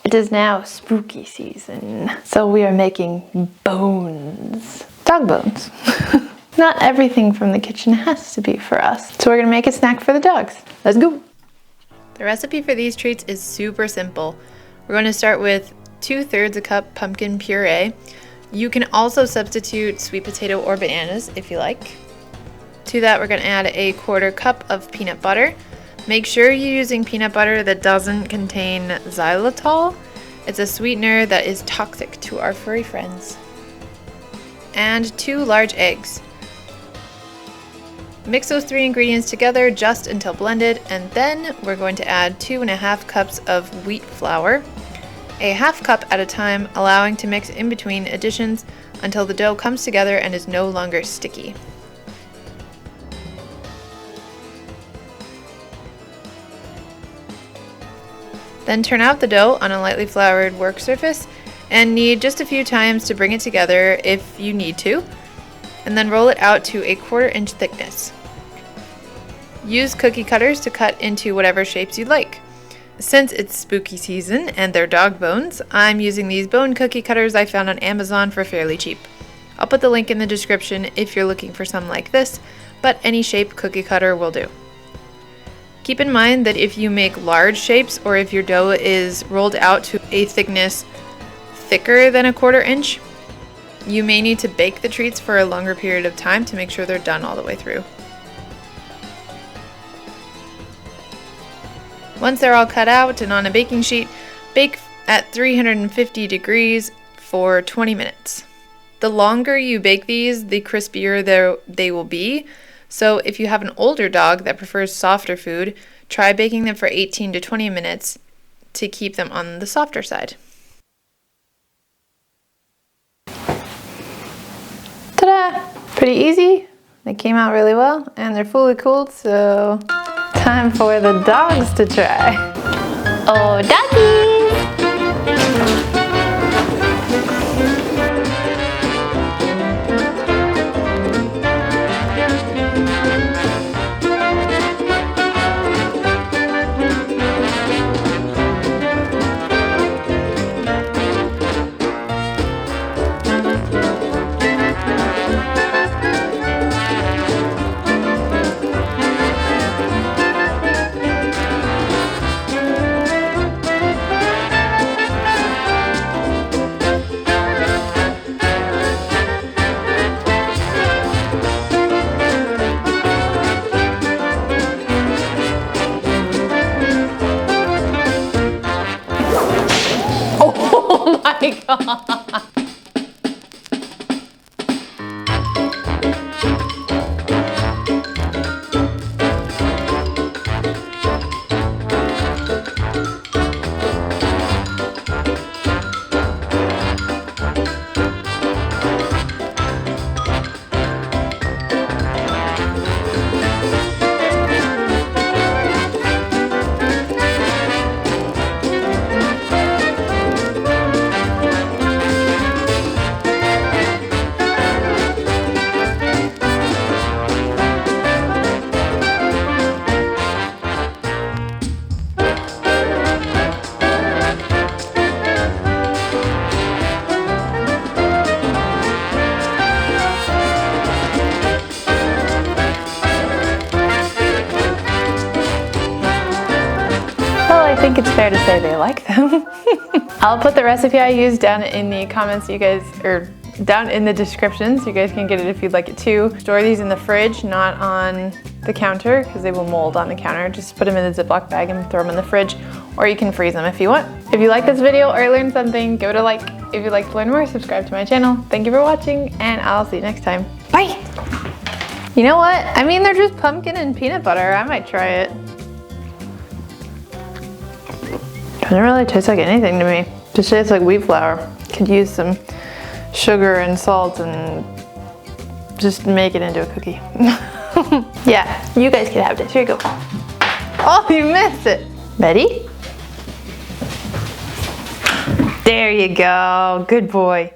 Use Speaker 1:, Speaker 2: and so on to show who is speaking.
Speaker 1: It is now spooky season, so we are making bones. Dog bones. Not everything from the kitchen has to be for us, so we're gonna make a snack for the dogs. Let's go. The recipe for these treats is super simple. We're going to start with 2/3 a cup pumpkin puree. You can also substitute sweet potato or bananas if you like. To that, we're going to add a 1/4 cup of peanut butter. Make sure you're using peanut butter that doesn't contain xylitol. It's a sweetener that is toxic to our furry friends. And 2 large eggs. Mix those 3 ingredients together just until blended, and then we're going to add 2½ cups of wheat flour, a 1/2 cup at a time, allowing to mix in between additions until the dough comes together and is no longer sticky. Then turn out the dough on a lightly floured work surface and knead just a few times to bring it together if you need to, and then roll it out to a 1/4 inch thickness. Use cookie cutters to cut into whatever shapes you'd like. Since it's spooky season and they're dog bones, I'm using these bone cookie cutters I found on Amazon for fairly cheap. I'll put the link in the description if you're looking for some like this, but any shape cookie cutter will do. Keep in mind that if you make large shapes or if your dough is rolled out to a thickness thicker than a 1/4 inch, you may need to bake the treats for a longer period of time to make sure they're done all the way through. Once they're all cut out and on a baking sheet, bake at 350 degrees for 20 minutes. The longer you bake these, the crispier they will be. So if you have an older dog that prefers softer food, try baking them for 18 to 20 minutes to keep them on the softer side. Ta-da! Pretty easy. They came out really well and they're fully cooled, so time for the dogs to try. Oh, doggies! Oh my god! I think it's fair to say they like them. I'll put the recipe I used down in the comments, or down in the description, so you guys can get it if you'd like it too. Store these in the fridge, not on the counter, because they will mold on the counter. Just put them in a Ziploc bag and throw them in the fridge, or you can freeze them if you want. If you like this video or learned something, give it a like. If you'd like to learn more, subscribe to my channel. Thank you for watching, and I'll see you next time. Bye! You know what? I mean, they're just pumpkin and peanut butter. I might try it. Doesn't really taste like anything to me. Just tastes like wheat flour. Could use some sugar and salt and just make it into a cookie. Yeah, you guys can have this. Here you go. Oh, you missed it. Ready? There you go. Good boy.